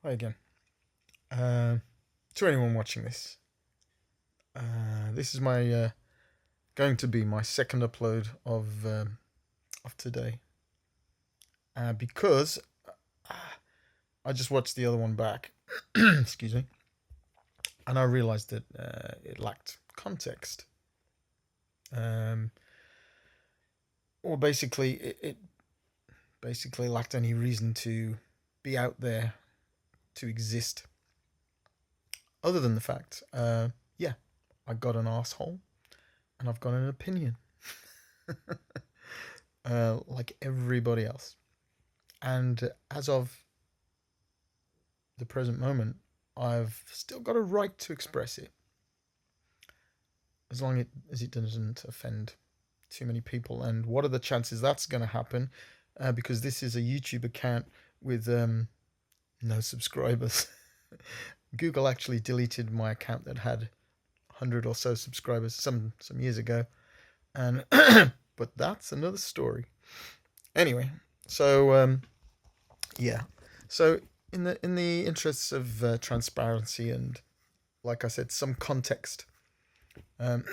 Hi again. Uh, to anyone watching this, this is my going to be my second upload of today because uh, I just watched the other one back. Excuse me, and I realised that it lacked context. Um, or basically, it basically lacked any reason to be out there to exist, other than the fact, yeah, I got an asshole and I've got an opinion. Like everybody else. And as of the present moment, I've still got a right to express it, as long as it doesn't offend too many people. And what are the chances that's going to happen? Because this is a YouTube account with no subscribers. Google actually deleted my account that had 100 or so subscribers some years ago, and but that's another story. Anyway, so yeah. So in the interests of transparency and, like I said, some context, um,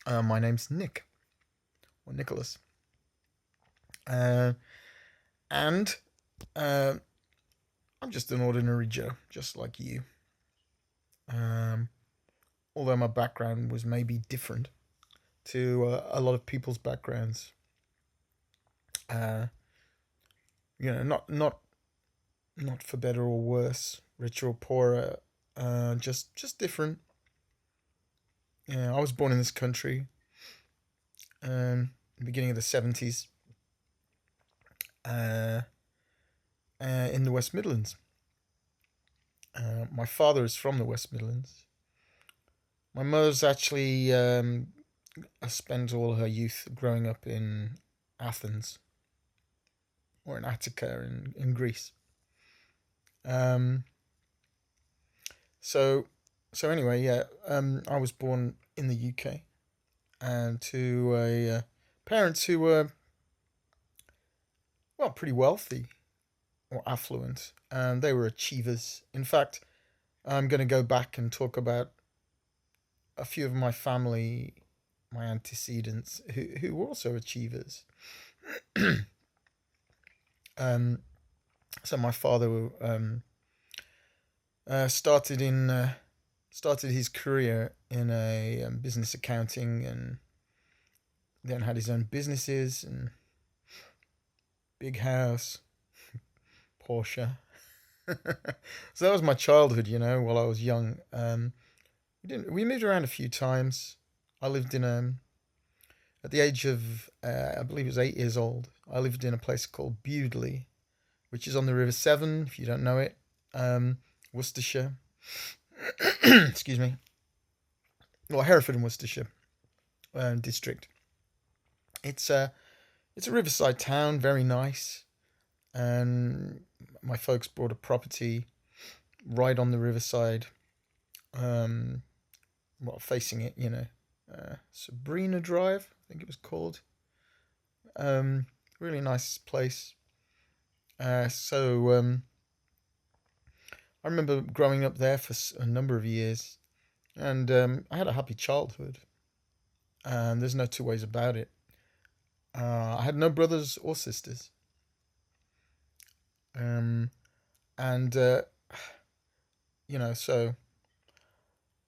my name's Nick or Nicholas, uh, and uh, I'm just an ordinary Joe, just like you. Um, Although my background was maybe different to a lot of people's backgrounds. Uh, not for better or worse, richer or poorer, just different. Yeah, I was born in this country, the beginning of the 70s, uh, in the West Midlands. My father is from the West Midlands. My mother's actually spent all her youth growing up in Athens, or in Attica in Greece. Um, so so anyway, yeah, I was born in the UK, and to parents who were, well, pretty wealthy or affluent, and they were achievers. In fact, I'm going to go back and talk about a few of my family, my antecedents, who were also achievers. um, so my father uh, started in uh, started his career in a business accounting, and then had his own businesses and big house, Porsche. So that was my childhood, while I was young. We moved around a few times. I lived in at the age of, I believe it was 8 years old. I lived in a place called Bewdley, which is on the River Severn. If you don't know it, Worcestershire. Excuse me. Well, Hereford and Worcestershire district. It's a riverside town, very nice, and my folks bought a property right on the riverside, um, well, facing it, Sabrina Drive, I think it was called. Really nice place. So I remember growing up there for a number of years, and I had a happy childhood. And there's no two ways about it. I had no brothers or sisters, um, and so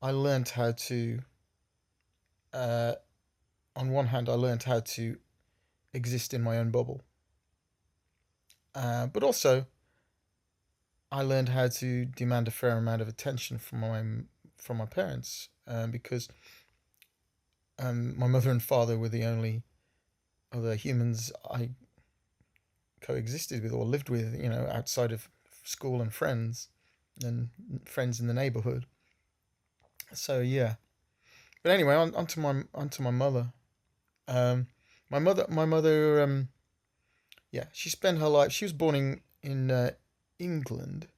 I learned how to. Uh, on one hand, I learned how to exist in my own bubble, but also I learned how to demand a fair amount of attention from my parents, because my mother and father were the only other humans I coexisted with or lived with, outside of school and friends in the neighborhood. So yeah, but anyway, onto my mother. Um, my mother, yeah, she spent her life. She was born in England,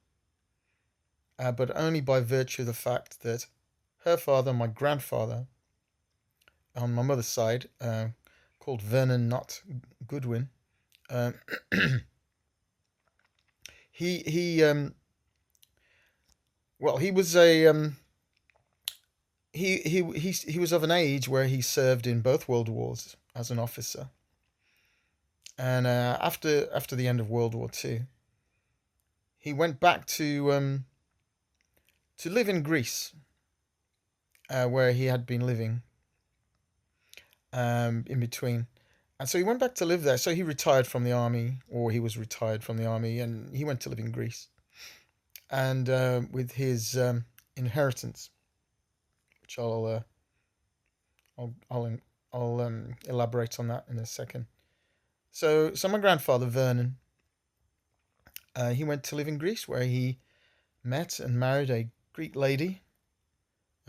but only by virtue of the fact that her father, my grandfather, on my mother's side, called Vernon Not Goodwin, um, he well, he was a he was of an age where he served in both world wars as an officer, and after the end of World War Two, he went back to live in Greece, where he had been living in between. And so he went back to live there. So he retired from the army, or he was retired from the army, and he went to live in Greece. And with his inheritance, which I'll elaborate on that in a second. So my grandfather Vernon, he went to live in Greece, where he met and married a Greek lady,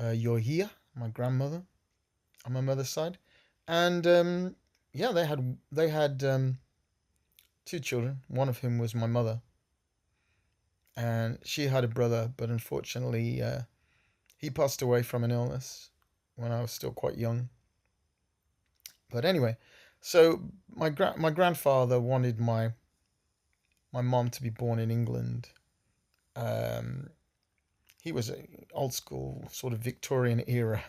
Yohia, my grandmother on my mother's side, and yeah, they had two children, one of whom was my mother, and she had a brother, but unfortunately, he passed away from an illness when I was still quite young. But anyway, so my grandfather wanted my mom to be born in England. Um, he was a old school sort of Victorian era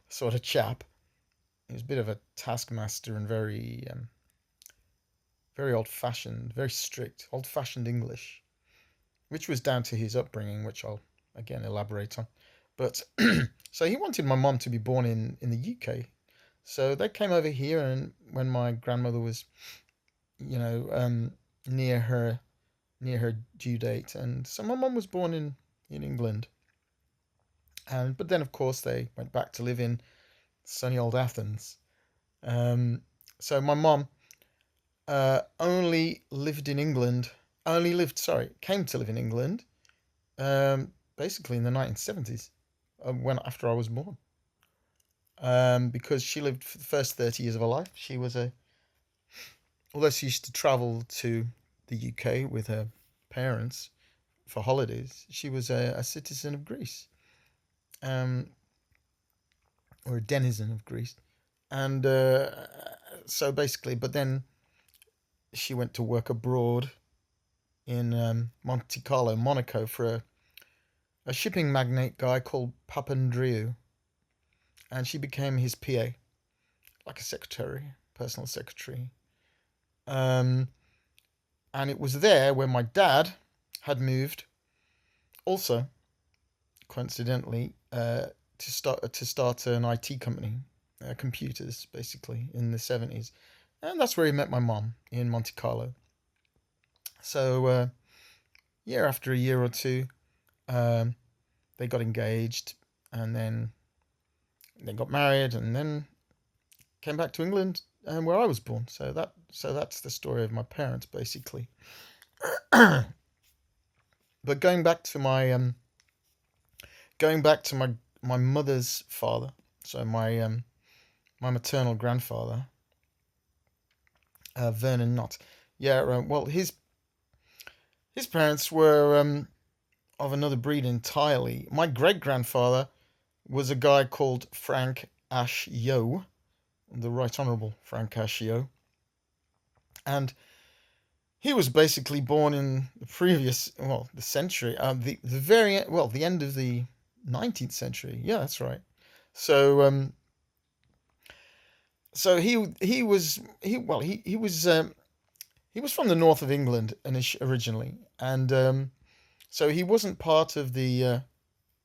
sort of chap. He was a bit of a taskmaster and very old fashioned, very strict, old fashioned English, which was down to his upbringing, which I'll again elaborate on. But so he wanted my mom to be born in the UK. So they came over here, and when my grandmother was, you know, near her due date, and so my mom was born in England. And but then of course they went back to live in sunny old Athens. Um, so my mom only lived in England. Only lived, sorry, came to live in England. Basically in the 1970s, when after I was born. Because she lived for the first 30 years of her life. She was although she used to travel to the UK with her parents for holidays, she was a citizen of Greece, um, or a denizen of Greece, and so basically, but then she went to work abroad in Monte Carlo, Monaco, for a shipping magnate guy called Papandreou, and she became his PA, like a secretary, personal secretary. Um, and it was there where my dad had moved, also coincidentally, to start an IT company, computers basically in the 70s, and that's where he met my mom in Monte Carlo. So year after a year or two, um, they got engaged, and then they got married, and then came back to England, where I was born. So that's the story of my parents basically. But going back to my mother's father, so my maternal grandfather, Vernon Knott. Yeah, well, his parents were of another breed entirely. My great grandfather was a guy called Frank Ash Yo, the Right Honourable Frank Ash Yo, and he was basically born in the previous, well, the century, the end of the 19th century. Yeah, that's right. So so he was from the north of England originally, and so he wasn't part of the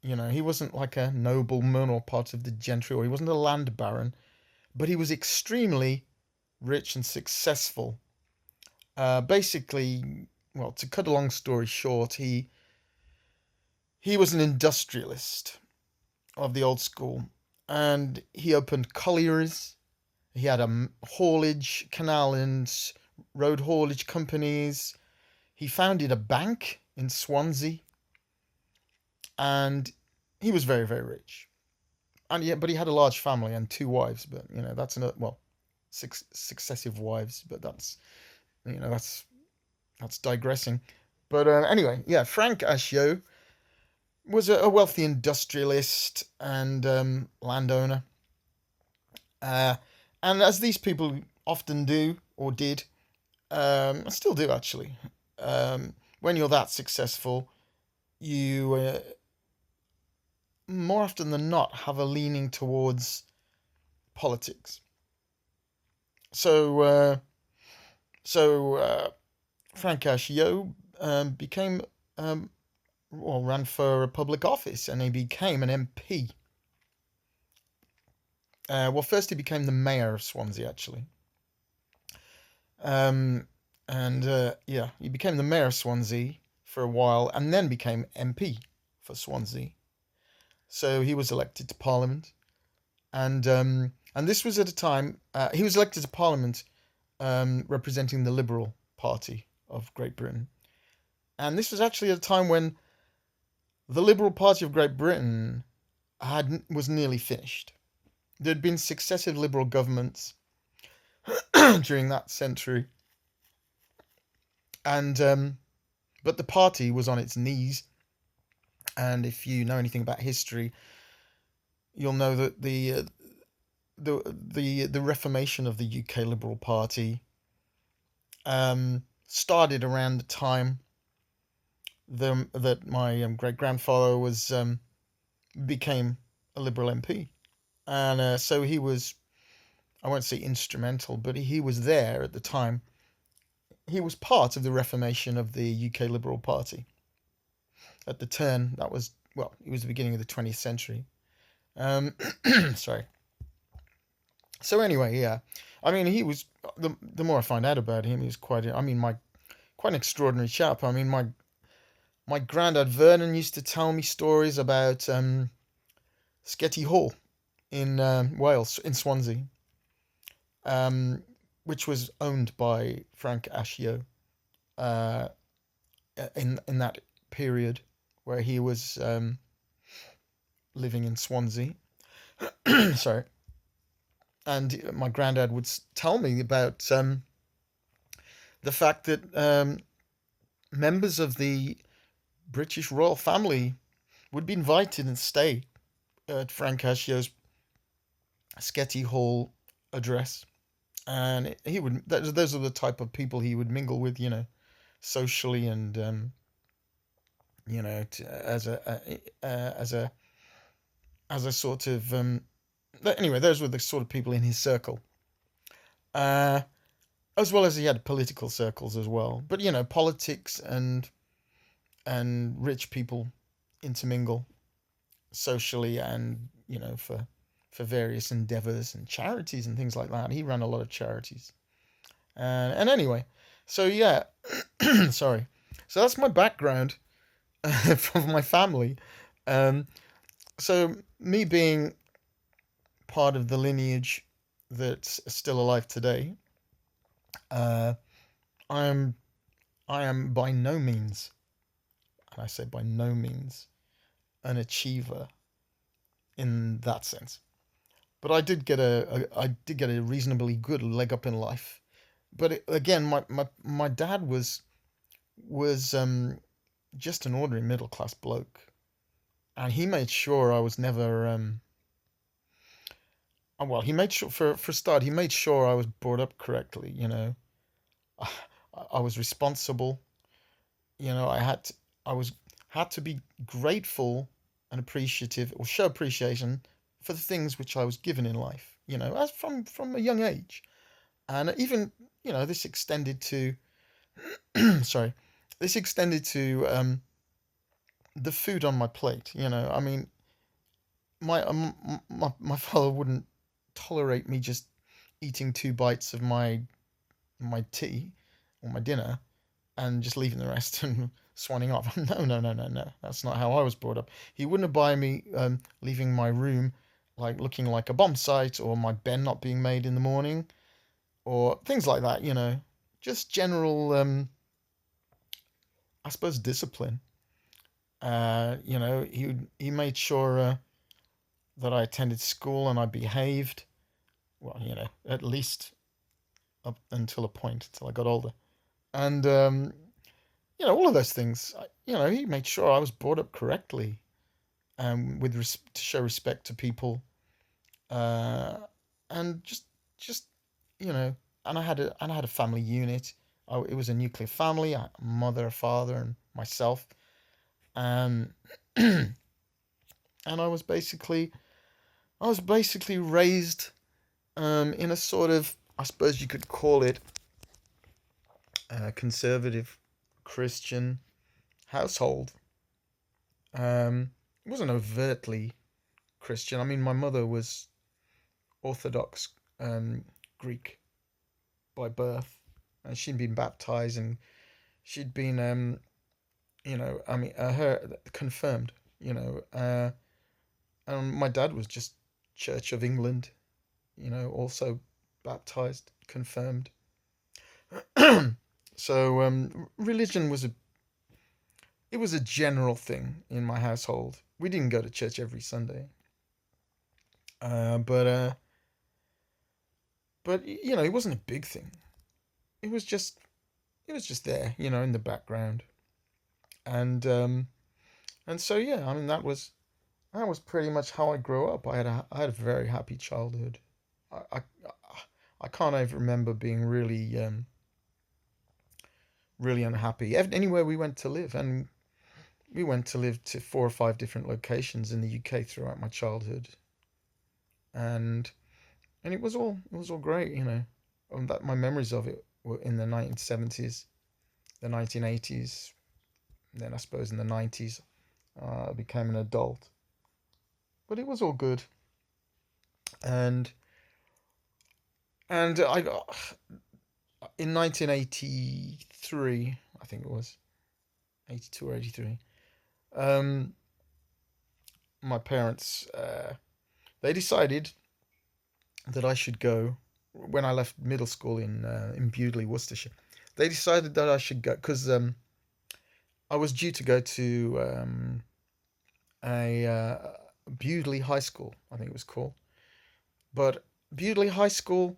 he wasn't like a nobleman or part of the gentry, or he wasn't a land baron, but he was extremely rich and successful. Basically, well, to cut a long story short, he was an industrialist of the old school, and he opened collieries. He had a haulage canal and road haulage companies. He founded a bank in Swansea, and he was very, very rich. And yeah, but he had a large family and two wives. But that's another, well, six successive wives. But that's digressing. But anyway, yeah, Frank Asio was a wealthy industrialist and landowner. Uh, and as these people often do or did, still do actually. when you're that successful, you more often than not have a leaning towards politics. So, so Frank Ascio became well, ran for a public office, and he became an MP. Well, first he became the mayor of Swansea, actually. Um, and yeah, he became the mayor of Swansea for a while, and then became MP for Swansea. So he was elected to Parliament, and this was at a time he was elected to Parliament representing the Liberal Party of Great Britain, and this was actually at a time when the Liberal Party of Great Britain was nearly finished. There had been successive Liberal governments during that century, and but the party was on its knees. And if you know anything about history, you'll know that the reformation of the UK Liberal Party started around the time that my great grandfather became a Liberal MP, and so he was, I won't say instrumental, but he was there at the time. He was part of the reformation of the UK Liberal Party at the turn. That was, well, it was the beginning of the 20th century. Sorry. So anyway, yeah, I mean, he was the more I find out about him, he was quite an extraordinary chap. I mean, my granddad Vernon used to tell me stories about Sketty Hall in Wales, in Swansea, which was owned by Frank Ascio uh, in that period where he was living in Swansea. Sorry. And my granddad would tell me about the fact that members of the British royal family would be invited and stay at Frank Ascio's Sketty Hall address, and he would. Those are the type of people he would mingle with, socially, and as a sort of anyway, those were the sort of people in his circle. As well as he had political circles as well. But politics and rich people intermingle socially, and for various endeavors and charities and things like that. He ran a lot of charities. And anyway, so yeah, sorry. So that's my background from my family. So me being part of the lineage that's still alive today, I am by no means, and I say by no means, an achiever in that sense. But I did get a reasonably good leg up in life. But again, my dad was just an ordinary middle class bloke, and he made sure I was never well, he made sure, for a start, he made sure I was brought up correctly. I was responsible. I was had to be grateful and appreciative, or show appreciation for the things which I was given in life. As from a young age, and even this extended to sorry, this extended to the food on my plate. I mean, my father wouldn't tolerate me just eating 2 bites of my tea or my dinner and just leaving the rest and swanning off. No, no, no, no, no. That's not how I was brought up. He wouldn't buy me leaving my room like looking like a bomb site, or my bed not being made in the morning, or things like that. Just general, I suppose, discipline. He made sure that I attended school and I behaved. Well, at least up until a point, until I got older. And all of those things. He made sure I was brought up correctly, to show respect to people, and just and I had a family unit. it was a nuclear family, a mother, a father, and myself. Um, and I was basically raised in a sort of, I suppose you could call it, conservative Christian household. It wasn't overtly Christian. I mean, my mother was Orthodox Greek by birth, and she'd been baptized, and she'd been, I mean, her confirmed, and my dad was just Church of England, also baptized, confirmed. So religion was it was a general thing in my household. We didn't go to church every Sunday, uh, but uh, but it wasn't a big thing. It was just it was just there, in the background, and so yeah, I mean that was pretty much how I grew up. I had a very happy childhood. I I, I can't even remember being really unhappy anywhere we went to live, and we went to live to 4 or 5 different locations in the UK throughout my childhood, and it was all great, that my memories of it were in the 1970s, the 1980s, then I suppose in the 90s I became an adult, but it was all good, and I got in 1983, I think it was 82 or 83. Um, my parents they decided that I should go when I left middle school in Bewdley, Worcestershire. They decided that I should go because I was due to go to a Bewdley High School, I think it was called. But Bewdley High School,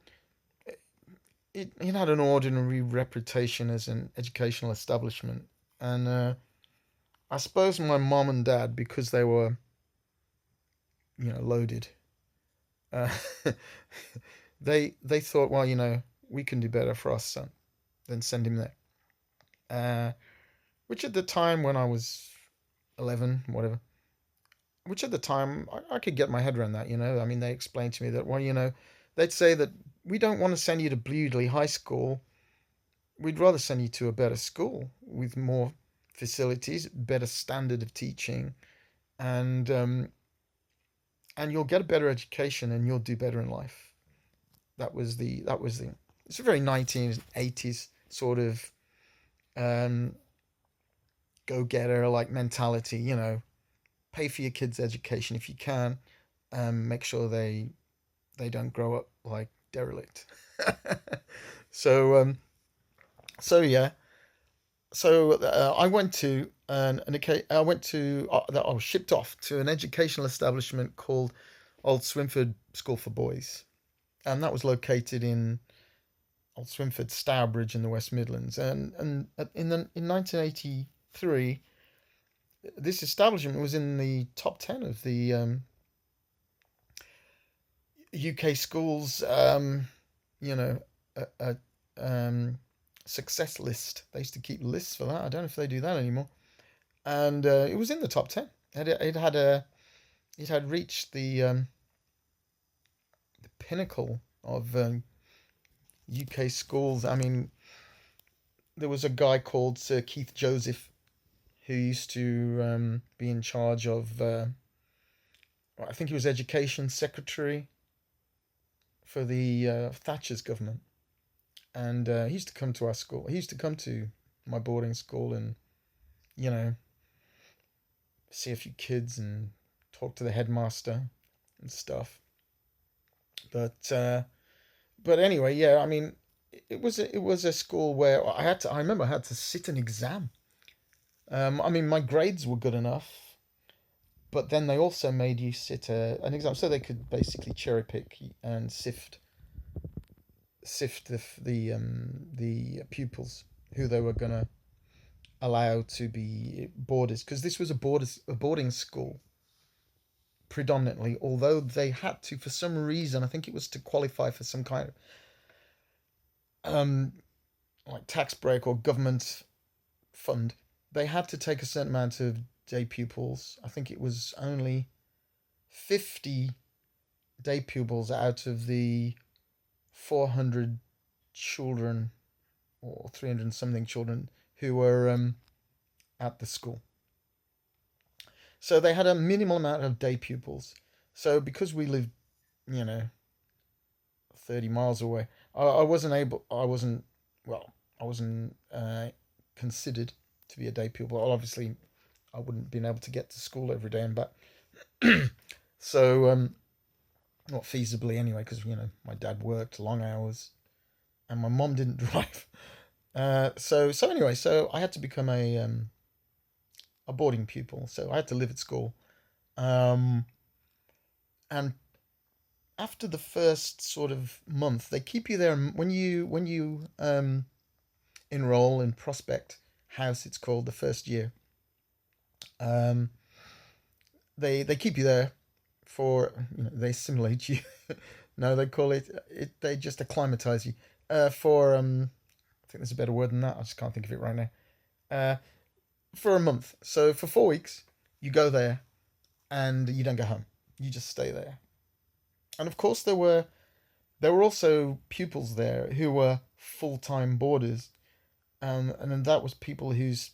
it had an ordinary reputation as an educational establishment, and I suppose my mom and dad, because they were loaded, uh, they thought, well, we can do better for our son than send him there. Uh, which at the time when I was 11, whatever, which at the time I could get my head around that. I mean, they explained to me that, well, they'd say that we don't want to send you to Bewdley High School. We'd rather send you to a better school with more facilities, better standard of teaching, and you'll get a better education and you'll do better in life. That was the. It's a very 1980s sort of um, go getter like mentality. Pay for your kids' education if you can. Make sure they don't grow up like derelict. so yeah. So I went to I went to I was shipped off to an educational establishment called Oldswinford School for Boys, and that was located in Oldswinford, Stourbridge in the West Midlands. And in 1983, this establishment was in the top 10 of the UK schools, you know, a success list. They used to keep lists for that. I don't know if they do that anymore. And it was in the top 10. It had reached the pinnacle of UK schools. I mean, there was a guy called Sir Keith Joseph who used to be in charge of, I think he was Education Secretary for the Thatcher's government. And he used to come to our school. He used to come to my boarding school and, you know, see a few kids and talk to the headmaster and stuff. But anyway, yeah. I mean, it was a school where I remember I had to sit an exam. I mean, my grades were good enough, but then they also made you sit an exam, so they could basically cherry pick and sift the pupils who they were gonna allow to be boarders, because this was a boarding school predominantly. Although they had to, for some reason, I think it was to qualify for some kind of like tax break or government fund, they had to take a certain amount of day pupils. I think it was only 50 day pupils out of the 400 children or 300 something children who were at the school. So they had a minimal amount of day pupils. So because we lived, you know, 30 miles away, I wasn't able, I wasn't, well, I wasn't considered to be a day pupil. Well, obviously, I wouldn't have been able to get to school every day and back. So, not feasibly anyway, because, my dad worked long hours and my mom didn't drive. So anyway, so I had to become a boarding pupil. So I had to live at school. Um, and after the first sort of month, they keep you there when you enroll in Prospect House. It's called the first year. Um, they keep you there for they assimilate you. No, they call it. They just acclimatize you. For I think there's a better word than that. I just can't think of it right now. Uh, for a month. So for 4 weeks, you go there and you don't go home. You just stay there. And of course, there were also pupils there who were full time boarders, and then that was people whose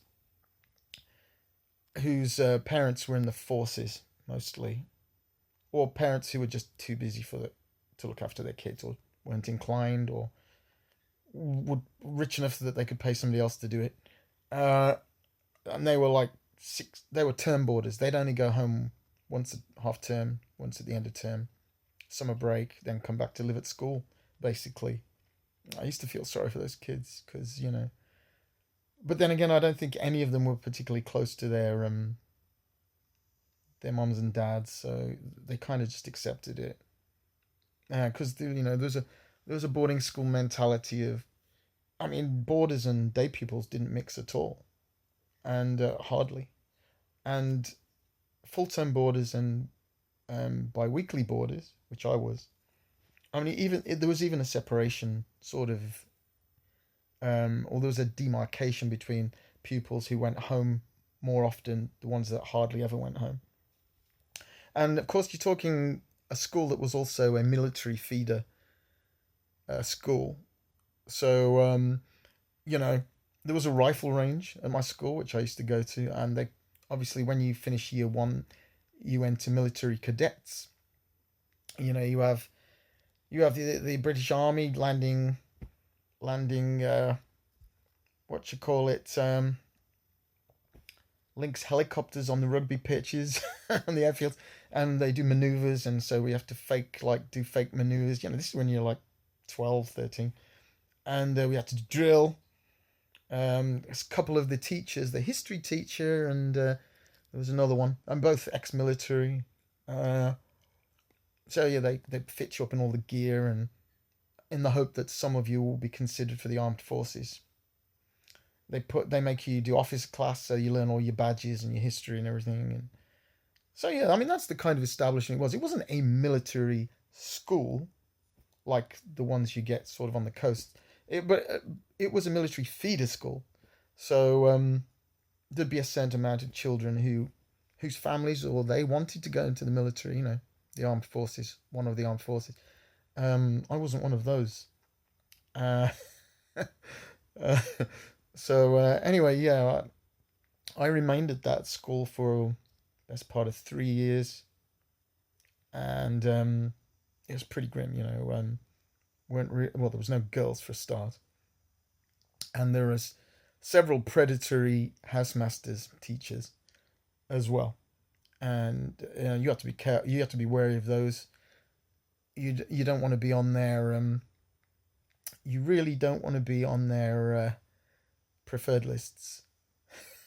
parents were in the forces mostly, or parents who were just too busy to look after their kids, or weren't inclined, or were rich enough that they could pay somebody else to do it. Uh, and they were like six. They were term boarders. They'd only go home once a half term, once at the end of term, summer break, then come back to live at school. Basically, I used to feel sorry for those kids because. But then again, I don't think any of them were particularly close to their mums and dads, so they kind of just accepted it. Because there was a boarding school mentality of, I mean, boarders and day pupils didn't mix at all, and hardly, and full time boarders and bi-weekly boarders, which I was. I mean, there was even a separation, sort of, or there was a demarcation between pupils who went home more often, the ones that hardly ever went home. And of course, you're talking a school that was also a military feeder school. So, you know, there was a rifle range at my school, which I used to go to. And they obviously, when you finish year one, you enter military cadets. You have the British Army landing what you call it, links helicopters on the rugby pitches on the airfields, and they do maneuvers, and so we have to do fake maneuvers. This is when you're like 12, 13, and we had to drill. A couple of the teachers, the history teacher, and there was another one. I'm both ex-military. So yeah, they fit you up in all the gear, and in the hope that some of you will be considered for the armed forces. They make you do officer class, so you learn all your badges and your history and everything. And so yeah, I mean that's the kind of establishment it was. It wasn't a military school like the ones you get sort of on the coast. But it was a military feeder school, so there'd be a certain amount of children whose families or they wanted to go into the military. The armed forces, one of the armed forces. I wasn't one of those. Uh, uh, so anyway, yeah, I remained at that school for best part of 3 years, and it was pretty grim. Well, there was no girls for a start, and there was several predatory housemasters, teachers, as well, and you have to be you have to be wary of those. You don't want to be on their you really don't want to be on their preferred lists,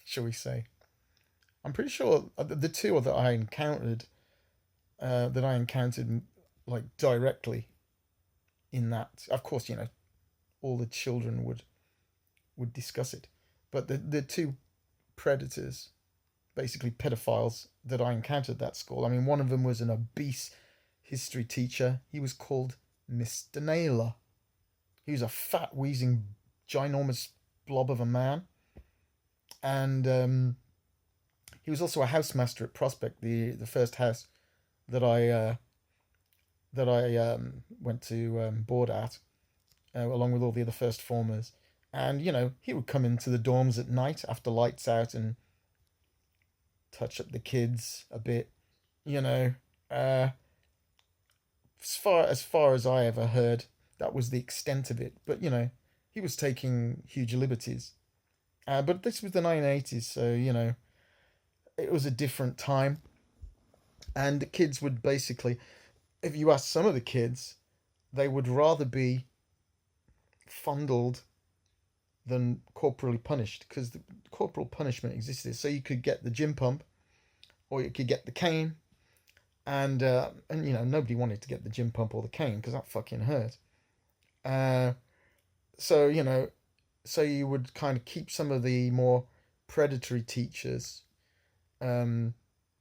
shall we say? I'm pretty sure the two that I encountered like directly in that. Of course, all the children would discuss it, but the two predators, basically pedophiles, that I encountered at that school. I mean, one of them was an obese history teacher. He was called Mr. Naylor. He was a fat, wheezing ginormous blob of a man, and he was also a housemaster at Prospect, the first house that I went to board at, along with all the other first formers. And he would come into the dorms at night after lights out and touch up the kids a bit. You know, uh, as far as I ever heard, that was the extent of it. But he was taking huge liberties. But this was the 1980s, so it was a different time, and the kids would basically, if you ask some of the kids, they would rather be fondled than corporally punished, because the corporal punishment existed. So you could get the gym pump, or you could get the cane, and nobody wanted to get the gym pump or the cane because that fucking hurt. Uh, so so you would kind of keep some of the more predatory teachers. Um,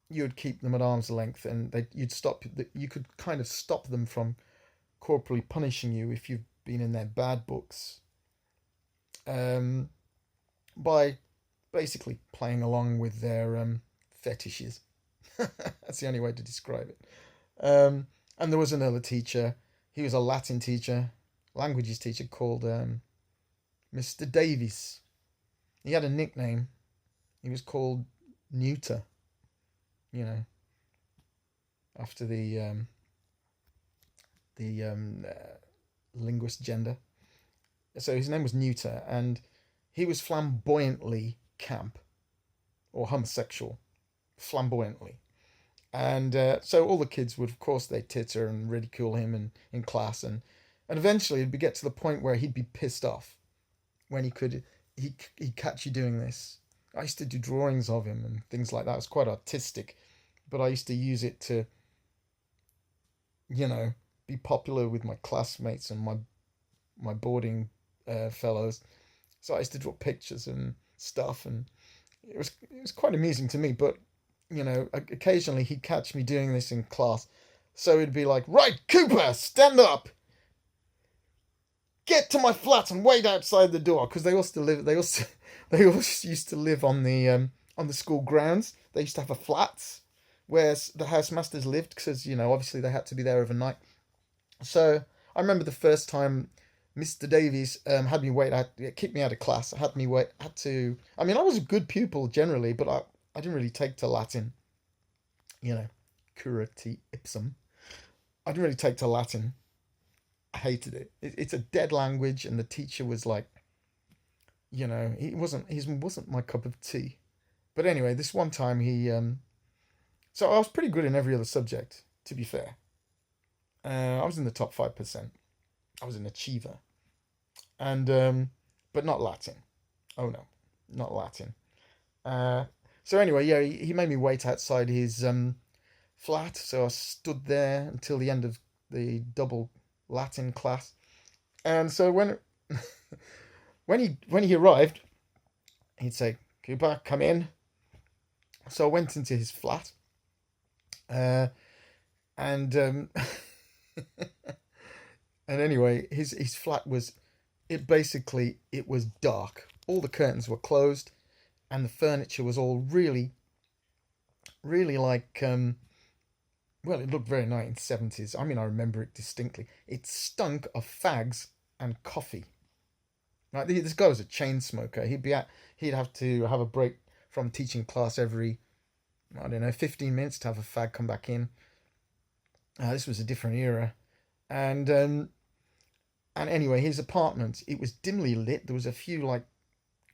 you would keep them at arm's length, and you could kind of stop them from corporally punishing you if you've been in their bad books, um, by basically playing along with their fetishes. That's the only way to describe it. And there was another teacher. He was a Latin teacher, languages teacher, called Mr. Davies. He had a nickname. He was called Neuter, you know, after the linguist gender. So his name was Neuter, and he was flamboyantly camp or homosexual, flamboyantly. And so all the kids would, of course, they titter and ridicule him in class, and eventually it'd get to the point where he'd be pissed off when he'd catch you doing this. I used to do drawings of him and things like that. It was quite artistic, but I used to use it to, be popular with my classmates and my boarding fellows. So I used to draw pictures and stuff, and it was quite amusing to me. But occasionally he'd catch me doing this in class, so he'd be like, "Right, Cooper, stand up, get to my flat and wait outside the door," because they all used to live on the school grounds. They used to have a flats where the housemasters lived, because obviously they had to be there overnight. So I remember the first time Mr. Davies had me wait out, kicked me out of class. Had to. I mean, I was a good pupil generally, but I didn't really take to Latin. Curati ipsum. I didn't really take to Latin. I hated it. It's a dead language, and the teacher was like, he wasn't my cup of tea. But anyway, this one time so I was pretty good in every other subject, to be fair. I was in the top 5%. I was an achiever, and but not Latin. Oh no, not Latin. So anyway, yeah, he made me wait outside his flat, so I stood there until the end of the double Latin class. And so when he arrived, he'd say, "Cooper, come in." So I went into his flat, and and anyway, his flat it was dark. All the curtains were closed, and the furniture was all really, really like well, it looked very 1970s. I mean, I remember it distinctly. It stunk of fags and coffee. Like, this guy was a chain smoker. He'd have to have a break from teaching class every, I don't know, 15 minutes to have a fag come back in. This was a different era. And anyway, his apartment, it was dimly lit. There was a few like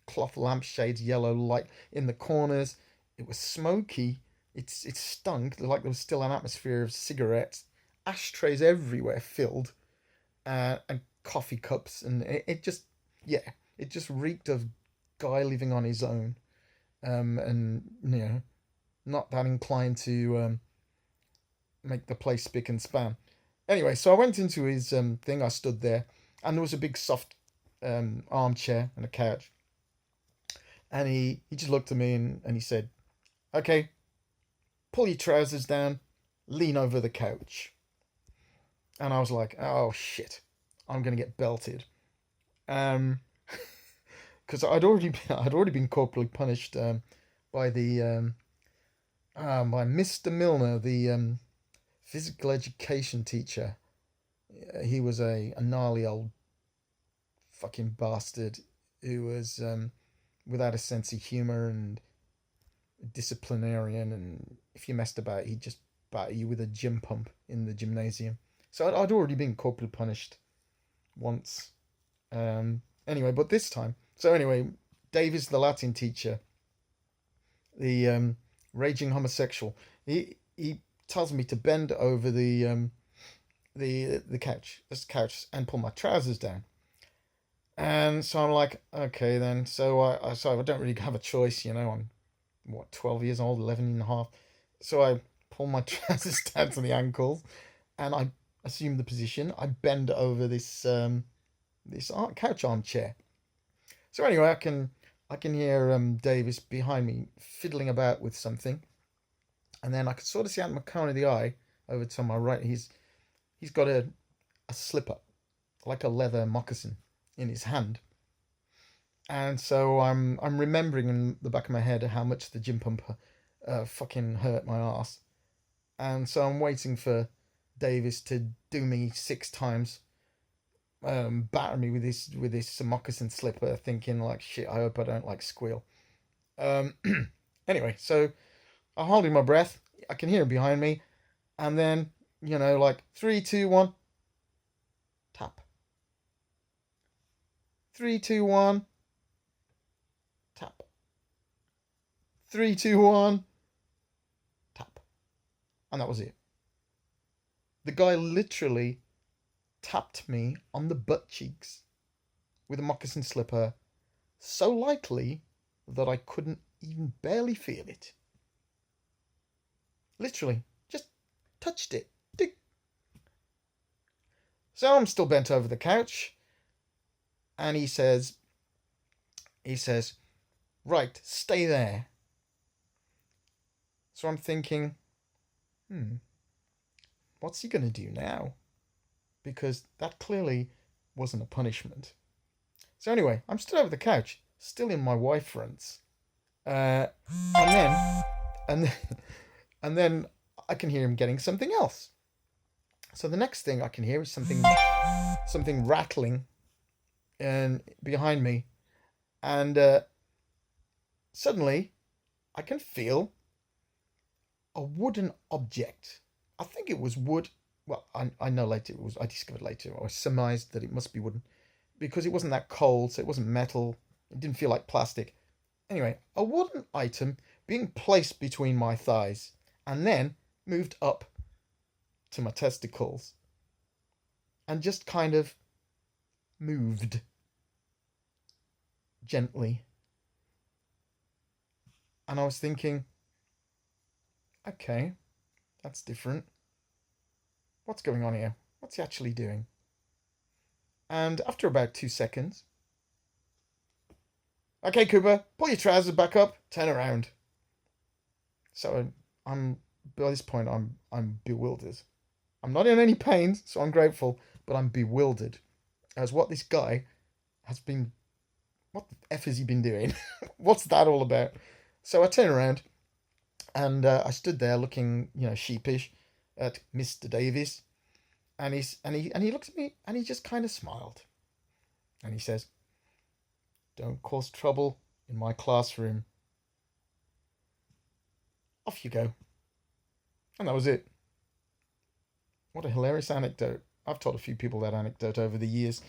cloth lampshades, yellow light in the corners. It was smoky. It stunk like there was still an atmosphere of cigarettes, ashtrays everywhere filled, and coffee cups, and it just reeked of guy living on his own, and not that inclined to make the place spick and span. Anyway, so I went into his thing. I stood there, and there was a big soft armchair and a couch, and he just looked at me and he said, "Okay, pull your trousers down, lean over the couch." And I was like, "Oh shit, I'm gonna get belted." Um, because I'd already been corporally punished by the by Mr. Milner, the physical education teacher. He was a gnarly old fucking bastard who was without a sense of humor and disciplinarian, and if you messed about, he'd just batter you with a gym pump in the gymnasium. So I'd already been corporally punished once. Anyway, but this time. So anyway, Davis, the Latin teacher, the raging homosexual, he tells me to bend over the couch and pull my trousers down. And so I'm like, okay then. So I don't really have a choice, I'm what, 12 years old, 11 and a half. So I pull my trousers down to the ankles, and I assume the position. I bend over this couch armchair. So anyway, I can hear Davis behind me fiddling about with something, and then I could sort of see out my corner of the eye over to my right. He's got a slipper, like a leather moccasin, in his hand. And so I'm remembering in the back of my head how much the gym pump fucking hurt my ass. And so I'm waiting for Davis to do me 6 times, batter me with this moccasin slipper, thinking like, shit, I hope I don't like squeal. Um, anyway, so I'm holding my breath. I can hear him behind me, and then like 3, 2, 1, tap. 3, 2, 1, tap. 3, 2, 1, tap, and that was it. The guy literally tapped me on the butt cheeks with a moccasin slipper so lightly that I couldn't even barely feel it. Literally, just touched it. Dick. So I'm still bent over the couch, and he says, right, stay there. So I'm thinking, what's he going to do now? Because that clearly wasn't a punishment. So anyway, I'm still over the couch, still in my wife fronts. And then, and then I can hear him getting something else. So the next thing I can hear is something rattling and behind me, and suddenly I can feel a wooden object. I think it was wood. Well, I know later it was. I discovered later, or I surmised that it must be wooden, because it wasn't that cold, so it wasn't metal. It didn't feel like plastic. Anyway, a wooden item being placed between my thighs, and then moved up to my testicles, and just kind of moved gently. And I was thinking, okay, that's different. What's going on here? What's he actually doing? And after about 2 seconds, okay, Cooper, pull your trousers back up, turn around. So I'm by this point I'm bewildered. I'm not in any pain, so I'm grateful, but I'm bewildered as what this guy has been. What the f has he been doing? What's that all about? So I turn around, and I stood there looking, sheepish at Mr. Davis, and he looked at me, and he just kind of smiled, and he says, "Don't cause trouble in my classroom. Off you go." And that was it. What a hilarious anecdote. I've told a few people that anecdote over the years.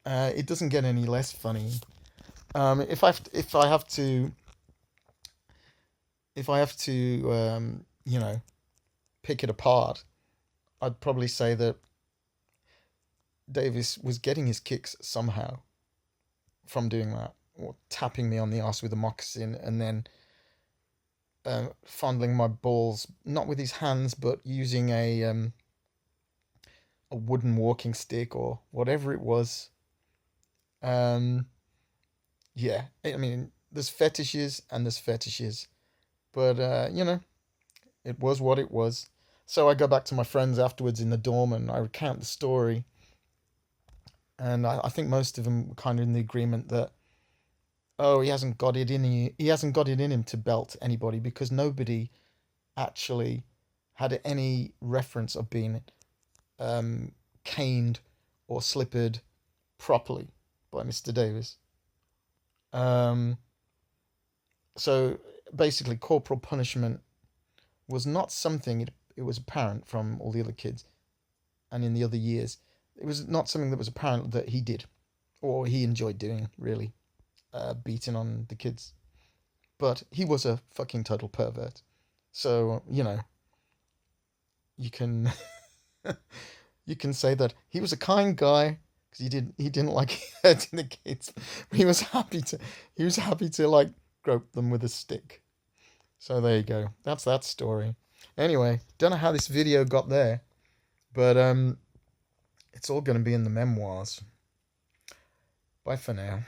It doesn't get any less funny. If I have to pick it apart, I'd probably say that Davis was getting his kicks somehow from doing that, or tapping me on the arse with a moccasin, and then fondling my balls, not with his hands, but using a wooden walking stick or whatever it was. Yeah, I mean, there's fetishes and there's fetishes, but it was what it was. So I go back to my friends afterwards in the dorm, and I recount the story, and I think most of them were kind of in the agreement that Oh, he hasn't got it in he hasn't got it in him to belt anybody because nobody actually had any reference of being um, caned or slippered properly by Mr. Davis. Um, so basically, corporal punishment was not something, it was apparent from all the other kids and in the other years. It was not something that was apparent that he did or he enjoyed doing, really, beating on the kids. But he was a fucking total pervert. So, you can you can say that he was a kind guy because he didn't like hurting the kids. He was happy to like grope them with a stick. So there you go. That's that story. Anyway, don't know how this video got there, but it's all going to be in the memoirs. Bye for now.